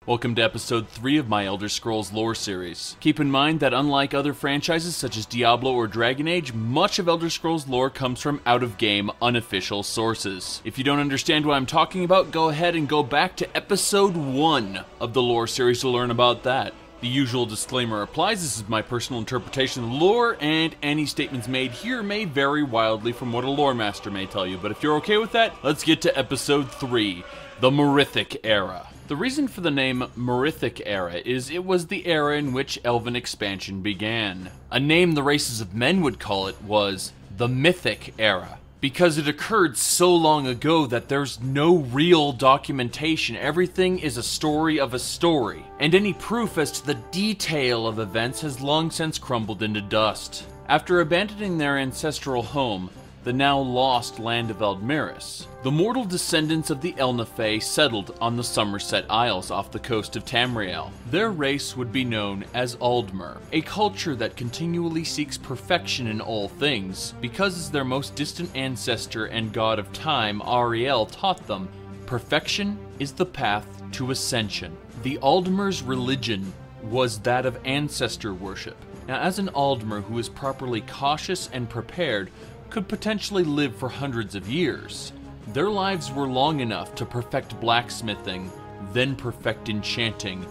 Welcome to episode 3 of my Elder Scrolls lore series. Keep in mind that unlike other franchises such as Diablo or Dragon Age, much of Elder Scrolls lore comes from out-of-game, unofficial sources. If you don't understand what I'm talking about, go ahead and go back to episode 1 of the lore series to learn about that. The usual disclaimer applies. This is my personal interpretation of lore, and any statements made here may vary wildly from what a lore master may tell you. But if you're okay with that, let's get to episode 3, the Merethic Era. The reason for the name Merethic Era is it was the era in which Elven Expansion began. A name the races of men would call it was the Mythc Era, because it occurred so long ago that there's no real documentation. Everything is a story of a story, and any proof as to the detail of events has long since crumbled into dust. After abandoning their ancestral home, the now lost land of Aldmer, the mortal descendants of the Elnefae settled on the Somerset Isles off the coast of Tamriel. Their race would be known as Aldmer, a culture that continually seeks perfection in all things, because as their most distant ancestor and god of time, Ariel, taught them, perfection is the path to ascension. The Aldmer's religion was that of ancestor worship. Now, as an Aldmer who is properly cautious and prepared, could potentially live for hundreds of years. Their lives were long enough to perfect blacksmithing, then perfect enchanting,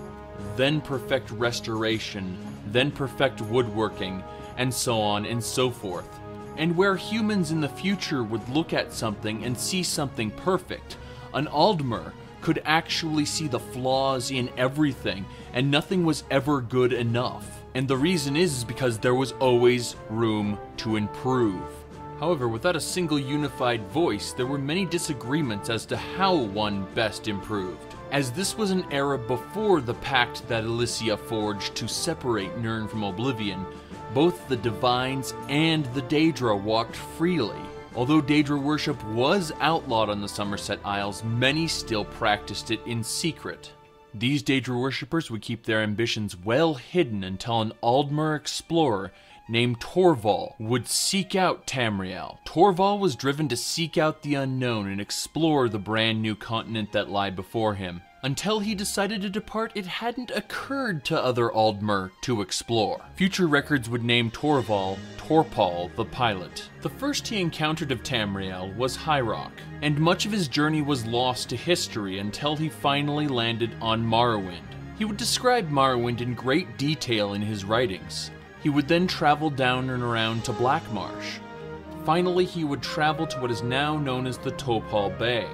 then perfect restoration, then perfect woodworking, and so on and so forth. And where humans in the future would look at something and see something perfect, an Aldmer could actually see the flaws in everything, and nothing was ever good enough. And the reason is because there was always room to improve. However, without a single unified voice, there were many disagreements as to how one best improved. As this was an era before the pact that Iliac forged to separate Nirn from Oblivion, both the Divines and the Daedra walked freely. Although Daedra worship was outlawed on the Somerset Isles, many still practiced it in secret. These Daedra worshippers would keep their ambitions well hidden until an Aldmer explorer named Torval would seek out Tamriel. Torval was driven to seek out the unknown and explore the brand new continent that lay before him. Until he decided to depart, it hadn't occurred to other Aldmer to explore. Future records would name Torval Torpal the Pilot. The first he encountered of Tamriel was High Rock, and much of his journey was lost to history until he finally landed on Morrowind. He would describe Morrowind in great detail in his writings. He would then travel down and around to Blackmarsh. Finally, he would travel to what is now known as the Torpal Bay.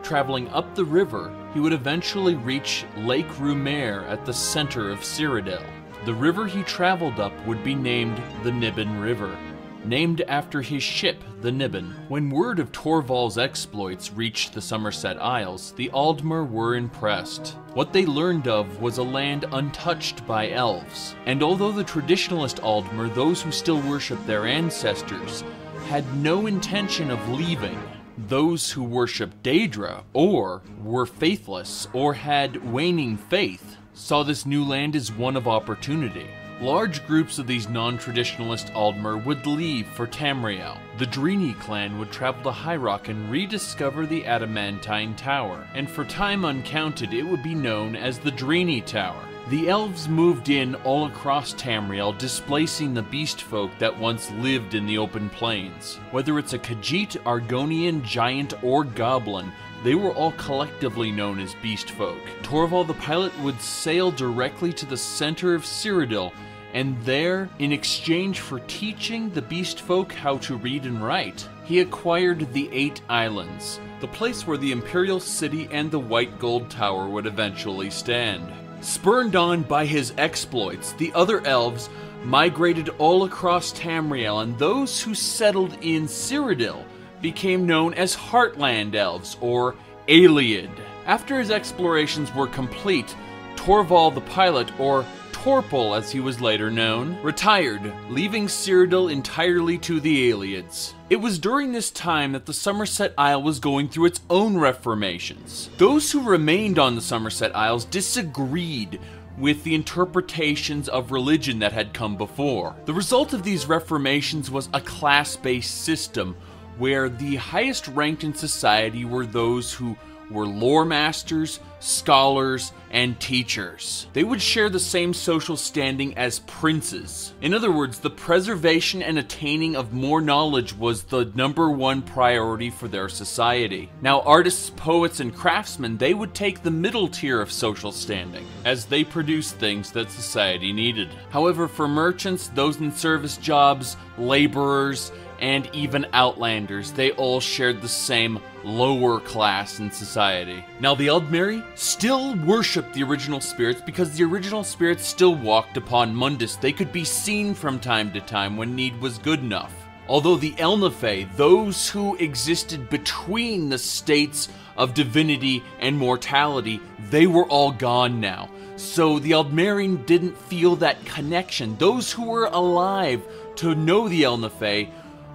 Traveling up the river, he would eventually reach Lake Rumer at the center of Cyrodiil. The river he traveled up would be named the Niben River, named after his ship, the Niben. When word of Torval's exploits reached the Somerset Isles, the Aldmer were impressed. What they learned of was a land untouched by elves, and although the traditionalist Aldmer, those who still worship their ancestors, had no intention of leaving, those who worshiped Daedra, or were faithless, or had waning faith, saw this new land as one of opportunity. Large groups of these non-traditionalist Aldmer would leave for Tamriel. The Dreamy clan would travel to High Rock and rediscover the Adamantine Tower, and for time uncounted it would be known as the Dreamy Tower. The Elves moved in all across Tamriel, displacing the beast folk that once lived in the open plains. Whether it's a Khajiit, Argonian, giant, or goblin, they were all collectively known as beast folk. Torval the Pilot would sail directly to the center of Cyrodiil, and there, in exchange for teaching the beast folk how to read and write, he acquired the 8 Islands, the place where the Imperial City and the White Gold Tower would eventually stand. Spurned on by his exploits, the other elves migrated all across Tamriel, and those who settled in Cyrodiil became known as Heartland Elves, or Ayleid. After his explorations were complete, Torval the Pilot, or Torpal as he was later known, retired, leaving Cyrodiil entirely to the Ayleids. It was during this time that the Somerset Isle was going through its own reformations. Those who remained on the Somerset Isles disagreed with the interpretations of religion that had come before. The result of these reformations was a class-based system where the highest ranked in society were those who were lore masters, scholars, and teachers. They would share the same social standing as princes. In other words, the preservation and attaining of more knowledge was the #1 priority for their society. Now, artists, poets, and craftsmen, they would take the middle tier of social standing, as they produced things that society needed. However, for merchants, those in service jobs, laborers, and even outlanders, they all shared the same lower class in society. Now, the Aldmeri still worshipped the original spirits because the original spirits still walked upon Mundus. They could be seen from time to time when need was good enough. Although the Elnefae, those who existed between the states of divinity and mortality, they were all gone now. So the Aldmeri didn't feel that connection. Those who were alive to know the Elnefae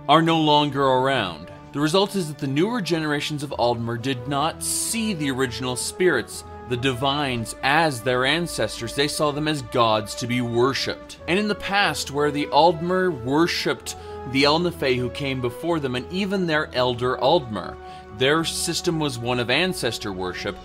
are no longer around. The result is that the newer generations of Aldmer did not see the original spirits, the divines, as their ancestors. They saw them as gods to be worshipped. And in the past, where the Aldmer worshipped the Elnefae who came before them, and even their elder Aldmer, their system was one of ancestor worship,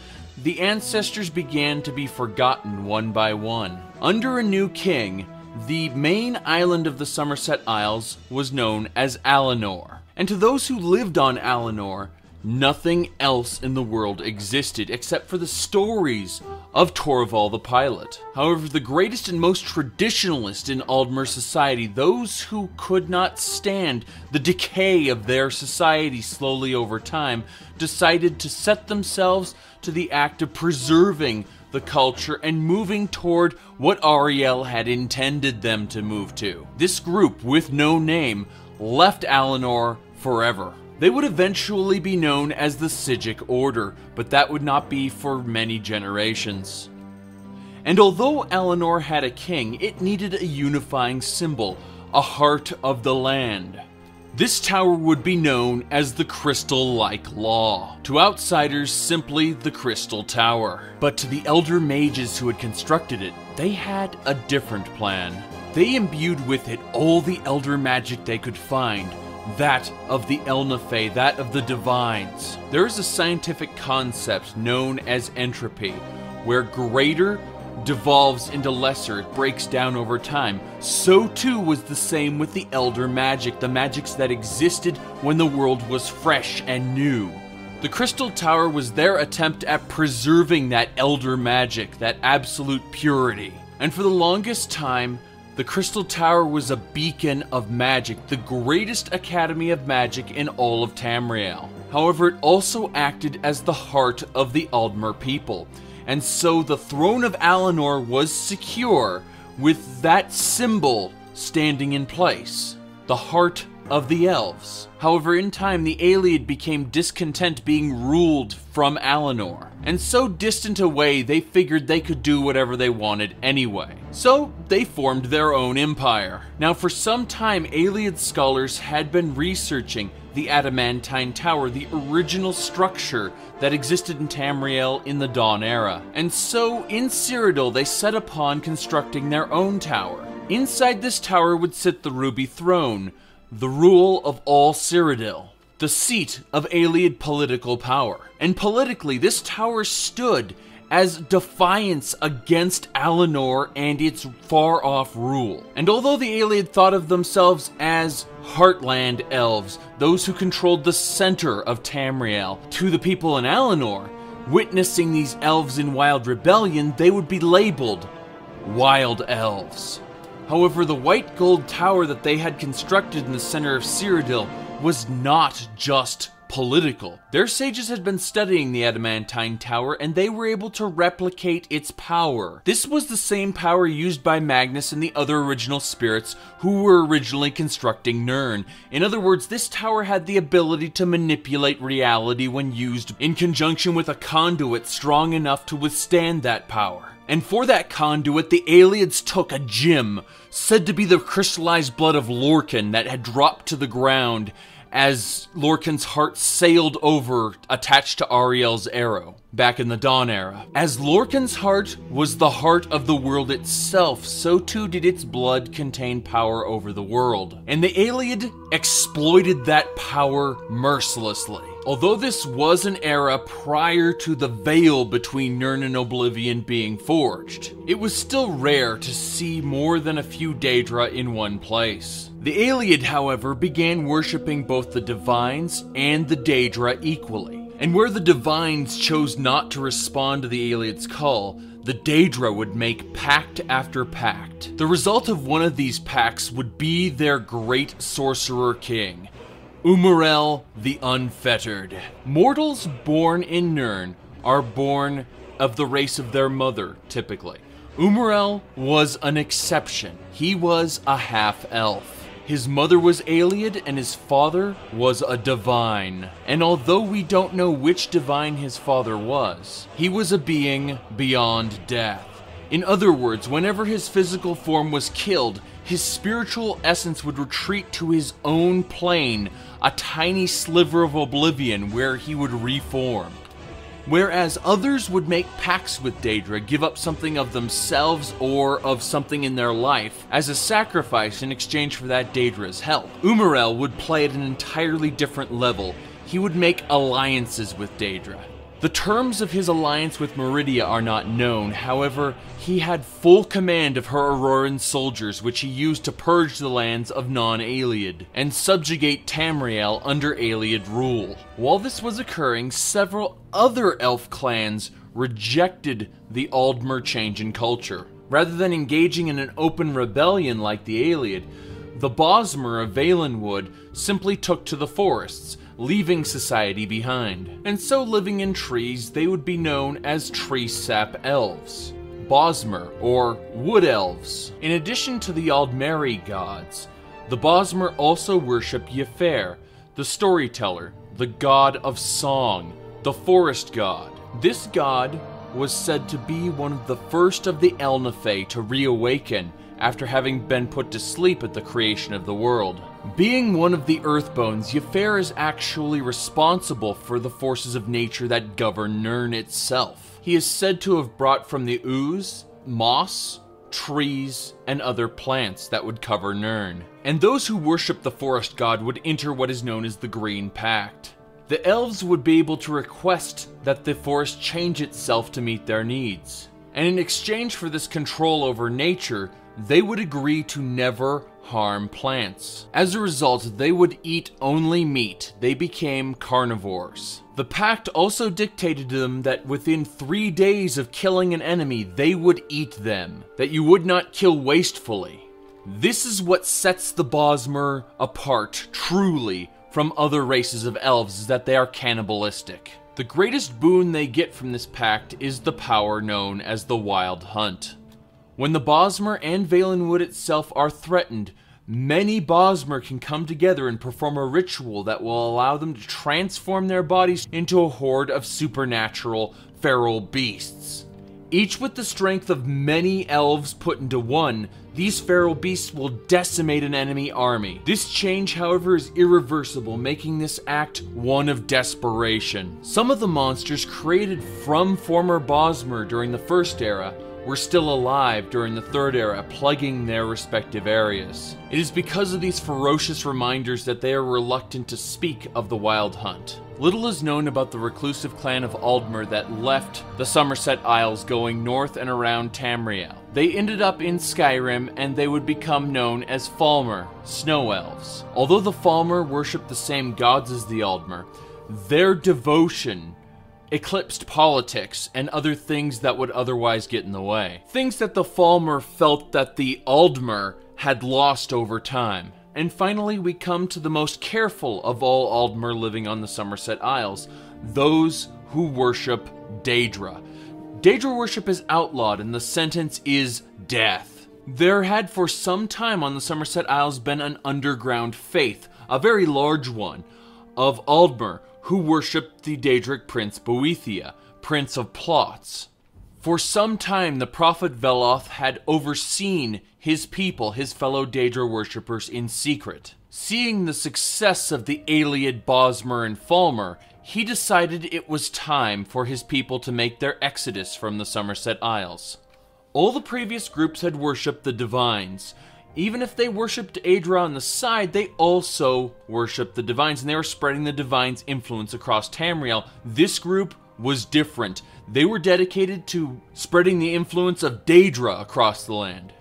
the ancestors began to be forgotten one by one. Under a new king, the main island of the Somerset Isles was known as Alinor. And to those who lived on Alinor, nothing else in the world existed except for the stories of Torval the pilot. However, the greatest and most traditionalist in Aldmer society, those who could not stand the decay of their society slowly over time, decided to set themselves to the act of preserving the culture and moving toward what Ariel had intended them to move to. This group, with no name, left Alinor forever. They would eventually be known as the Psijic Order, but that would not be for many generations. And although Alinor had a king, it needed a unifying symbol, a heart of the land. This tower would be known as the Crystal-like Law. To outsiders, simply the Crystal Tower. But to the elder mages who had constructed it, they had a different plan. They imbued with it all the elder magic they could find, that of the Elnefae, that of the divines. There is a scientific concept known as entropy, where greater devolves into lesser, it breaks down over time. So too was the same with the elder magic, the magics that existed when the world was fresh and new. The Crystal Tower was their attempt at preserving that elder magic, that absolute purity. And for the longest time, the Crystal Tower was a beacon of magic, the greatest academy of magic in all of Tamriel. However, it also acted as the heart of the Aldmer people. And so the throne of Alinor was secure with that symbol standing in place, the heart of the Elves. However, in time, the Ayleid became discontent being ruled from Alinor. And so distant away, they figured they could do whatever they wanted anyway. So they formed their own empire. Now, for some time, Ayleid scholars had been researching the Adamantine Tower, the original structure that existed in Tamriel in the Dawn Era. And so, in Cyrodiil, they set upon constructing their own tower. Inside this tower would sit the Ruby Throne, the rule of all Cyrodiil, the seat of Ayleid political power. And politically, this tower stood as defiance against Alinor and its far-off rule. And although the Ayleid thought of themselves as Heartland Elves, those who controlled the center of Tamriel, to the people in Alinor, witnessing these elves in wild rebellion, they would be labeled Wild Elves. However, the white gold tower that they had constructed in the center of Cyrodiil was not just political. Their sages had been studying the Adamantine Tower, and they were able to replicate its power. This was the same power used by Magnus and the other original spirits who were originally constructing Nirn. In other words, this tower had the ability to manipulate reality when used in conjunction with a conduit strong enough to withstand that power. And for that conduit, the Ayleids took a gem, said to be the crystallized blood of Lorcan that had dropped to the ground as Lorcan's heart sailed over, attached to Ariel's arrow, back in the Dawn Era. As Lorcan's heart was the heart of the world itself, so too did its blood contain power over the world. And the Ayleid exploited that power mercilessly. Although this was an era prior to the veil between Nirn and Oblivion being forged, it was still rare to see more than a few Daedra in one place. The Ayleid, however, began worshipping both the Divines and the Daedra equally. And where the Divines chose not to respond to the Ayleid's call, the Daedra would make pact after pact. The result of one of these pacts would be their great sorcerer king, Umarel the Unfettered. Mortals born in Nirn are born of the race of their mother, typically. Umarel was an exception. He was a half-elf. His mother was Ayleid and his father was a divine. And although we don't know which divine his father was, he was a being beyond death. In other words, whenever his physical form was killed, his spiritual essence would retreat to his own plane, a tiny sliver of oblivion where he would reform. Whereas others would make pacts with Daedra, give up something of themselves or of something in their life as a sacrifice in exchange for that Daedra's help. Umarel would play at an entirely different level. He would make alliances with Daedra. The terms of his alliance with Meridia are not known, however, he had full command of her Auroran soldiers, which he used to purge the lands of non-Ayleid, and subjugate Tamriel under Ayleid rule. While this was occurring, several other elf clans rejected the Aldmer change in culture. Rather than engaging in an open rebellion like the Ayleid, the Bosmer of Valenwood simply took to the forests, leaving society behind. And so living in trees, they would be known as tree sap elves, Bosmer, or wood elves. In addition to the Aldmeri gods, the Bosmer also worship Ylfr, the storyteller, the god of song, the forest god. This god was said to be one of the first of the Elnathe to reawaken after having been put to sleep at the creation of the world. Being one of the Earthbones, Ylfr is actually responsible for the forces of nature that govern Nirn itself. He is said to have brought from the ooze, moss, trees, and other plants that would cover Nirn. And those who worship the forest god would enter what is known as the Green Pact. The elves would be able to request that the forest change itself to meet their needs. And in exchange for this control over nature, they would agree to never harm plants. As a result, they would eat only meat. They became carnivores. The pact also dictated to them that within 3 days of killing an enemy, they would eat them, that you would not kill wastefully. This is what sets the Bosmer apart, truly, from other races of elves, is that they are cannibalistic. The greatest boon they get from this pact is the power known as the Wild Hunt. When the Bosmer and Valenwood itself are threatened, many Bosmer can come together and perform a ritual that will allow them to transform their bodies into a horde of supernatural feral beasts. Each with the strength of many elves put into one, these feral beasts will decimate an enemy army. This change, however, is irreversible, making this act one of desperation. Some of the monsters created from former Bosmer during the First Era were still alive during the Third Era, plaguing their respective areas. It is because of these ferocious reminders that they are reluctant to speak of the Wild Hunt. Little is known about the reclusive clan of Aldmer that left the Somerset Isles going north and around Tamriel. They ended up in Skyrim and they would become known as Falmer, Snow Elves. Although the Falmer worshipped the same gods as the Aldmer, their devotion eclipsed politics and other things that would otherwise get in the way. Things that the Falmer felt that the Aldmer had lost over time. And finally, we come to the most careful of all Aldmer living on the Somerset Isles, those who worship Daedra. Daedra worship is outlawed and the sentence is death. There had for some time on the Somerset Isles been an underground faith, a very large one, of Aldmer, who worshipped the Daedric prince Boethia, prince of plots. For some time, the prophet Veloth had overseen his people, his fellow Daedra worshippers, in secret. Seeing the success of the Ayleid, Bosmer, and Falmer, he decided it was time for his people to make their exodus from the Somerset Isles. All the previous groups had worshipped the divines, Even if they worshipped Aedra on the side, they also worshipped the Divines, and they were spreading the Divines' influence across Tamriel. This group was different. They were dedicated to spreading the influence of Daedra across the land.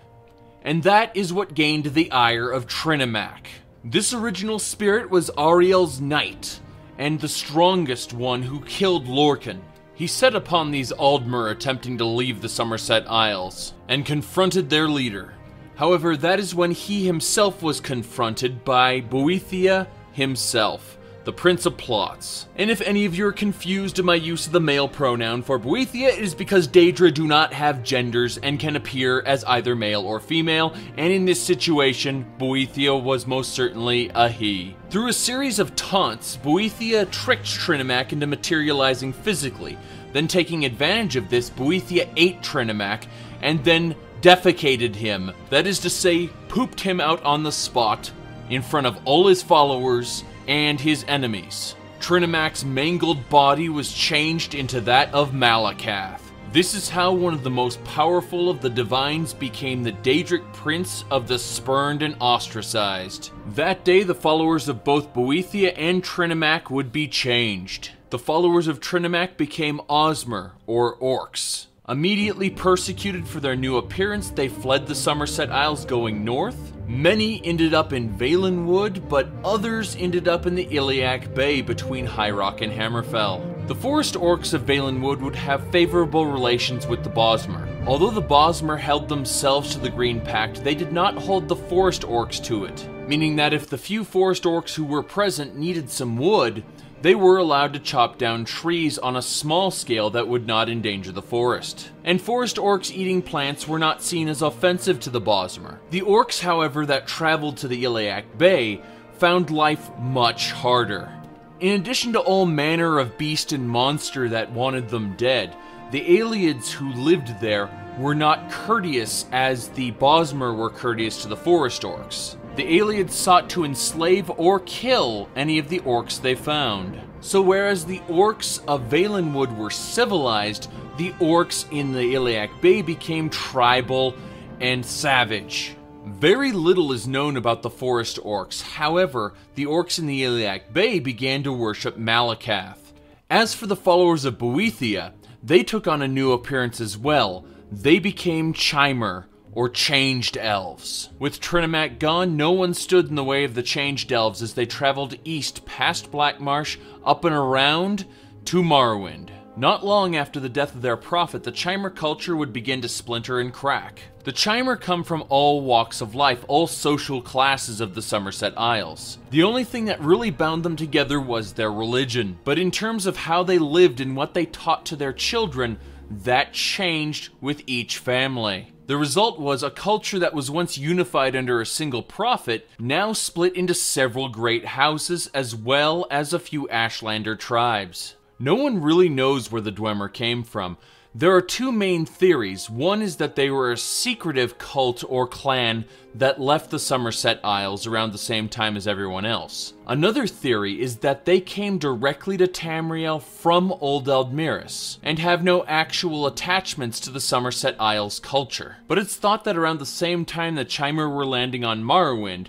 And that is what gained the ire of Trinimac. This original spirit was Ariel's knight, and the strongest one who killed Lorcan. He set upon these Aldmer attempting to leave the Somerset Isles, and confronted their leader. However, that is when he himself was confronted by Boethia himself, the Prince of Plots. And if any of you are confused in my use of the male pronoun for Boethia, it is because Daedra do not have genders and can appear as either male or female, and in this situation, Boethia was most certainly a he. Through a series of taunts, Boethia tricked Trinimac into materializing physically. Then taking advantage of this, Boethia ate Trinimac, and then defecated him, that is to say, pooped him out on the spot in front of all his followers and his enemies. Trinimac's mangled body was changed into that of Malacath. This is how one of the most powerful of the Divines became the Daedric Prince of the Spurned and Ostracized. That day, the followers of both Boethia and Trinimac would be changed. The followers of Trinimac became Osmer, or Orcs. Immediately persecuted for their new appearance, they fled the Somerset Isles going north. Many ended up in Valenwood, but others ended up in the Iliac Bay between High Rock and Hammerfell. The Forest Orcs of Valenwood would have favorable relations with the Bosmer. Although the Bosmer held themselves to the Green Pact, they did not hold the Forest Orcs to it, meaning that if the few Forest Orcs who were present needed some wood, they were allowed to chop down trees on a small scale that would not endanger the forest. And forest orcs eating plants were not seen as offensive to the Bosmer. The orcs, however, that traveled to the Iliac Bay found life much harder. In addition to all manner of beast and monster that wanted them dead, the Ayleids who lived there were not courteous as the Bosmer were courteous to the forest orcs. The Ayleids sought to enslave or kill any of the orcs they found. So whereas the orcs of Valenwood were civilized, the orcs in the Iliac Bay became tribal and savage. Very little is known about the forest orcs. However, the orcs in the Iliac Bay began to worship Malacath. As for the followers of Boethia, they took on a new appearance as well. They became Chimer, or Changed Elves. With Trinimac gone, no one stood in the way of the Changed Elves as they traveled east past Blackmarsh, up and around to Morrowind. Not long after the death of their prophet, the Chimer culture would begin to splinter and crack. The Chimer come from all walks of life, all social classes of the Somerset Isles. The only thing that really bound them together was their religion, but in terms of how they lived and what they taught to their children, that changed with each family. The result was a culture that was once unified under a single prophet, now split into several great houses as well as a few Ashlander tribes. No one really knows where the Dewemer came from. There are two main theories. One is that they were a secretive cult or clan that left the Somerset Isles around the same time as everyone else. Another theory is that they came directly to Tamriel from Old Aldmeris and have no actual attachments to the Somerset Isles culture. But it's thought that around the same time the Chimer were landing on Morrowind,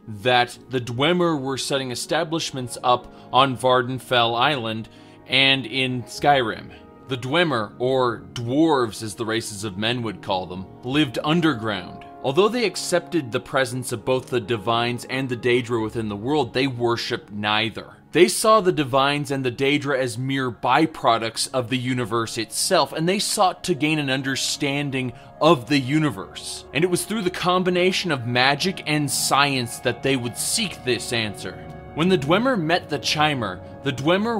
that the Dewemer were setting establishments up on Vardenfell Island and in Skyrim. The Dewemer, or dwarves as the races of men would call them, lived underground. Although they accepted the presence of both the Divines and the Daedra within the world, they worshipped neither. They saw the Divines and the Daedra as mere byproducts of the universe itself, and they sought to gain an understanding of the universe. And it was through the combination of magic and science that they would seek this answer. When the Dewemer met the Chimer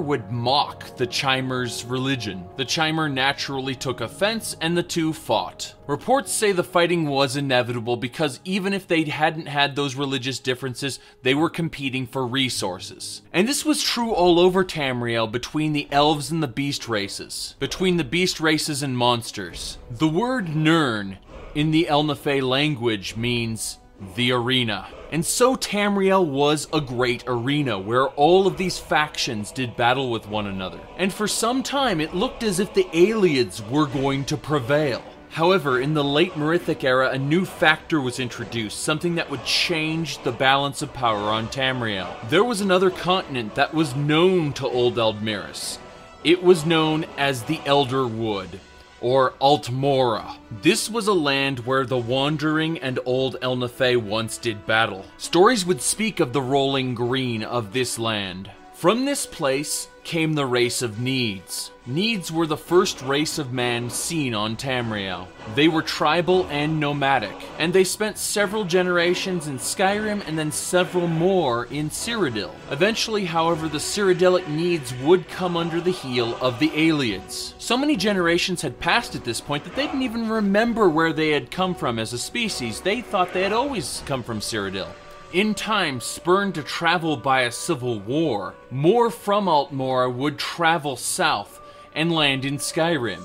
would mock the Chimer's religion. The Chimer naturally took offense, and the two fought. Reports say the fighting was inevitable because even if they hadn't had those religious differences, they were competing for resources. And this was true all over Tamriel between the elves and the beast races, between the beast races and monsters. The word Nirn in the Elnafey language means the arena. And so Tamriel was a great arena where all of these factions did battle with one another. And for some time it looked as if the Ayleids were going to prevail. However, in the late Merethic Era, a new factor was introduced, something that would change the balance of power on Tamriel. There was another continent that was known to Old Eldmeris. It was known as the Elder Wood, or Altmora. This was a land where the Wandering and Old Elnathay once did battle. Stories would speak of the rolling green of this land. From this place came the race of Nedes. Nedes were the first race of man seen on Tamriel. They were tribal and nomadic, and they spent several generations in Skyrim and then several more in Cyrodiil. Eventually, however, the Cyrodiilic Nedes would come under the heel of the Ayleids. So many generations had passed at this point that they didn't even remember where they had come from as a species. They thought they had always come from Cyrodiil. In time, spurned to travel by a civil war, more from Altmora would travel south and land in Skyrim.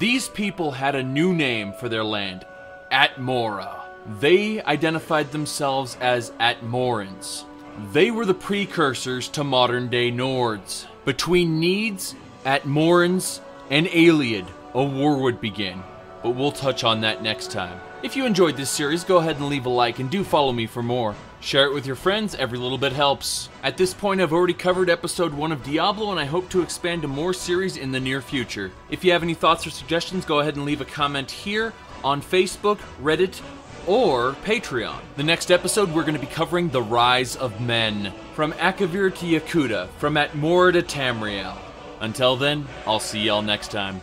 These people had a new name for their land, Atmora. They identified themselves as Atmorans. They were the precursors to modern-day Nords. Between Nedes, Atmorans, and Ayleid, a war would begin, but we'll touch on that next time. If you enjoyed this series, go ahead and leave a like and do follow me for more. Share it with your friends, every little bit helps. At this point, I've already covered episode 1 of Diablo, and I hope to expand to more series in the near future. If you have any thoughts or suggestions, go ahead and leave a comment here, on Facebook, Reddit, or Patreon. The next episode, we're going to be covering the Rise of Men. From Akavir to Yakuta, from Atmora to Tamriel. Until then, I'll see y'all next time.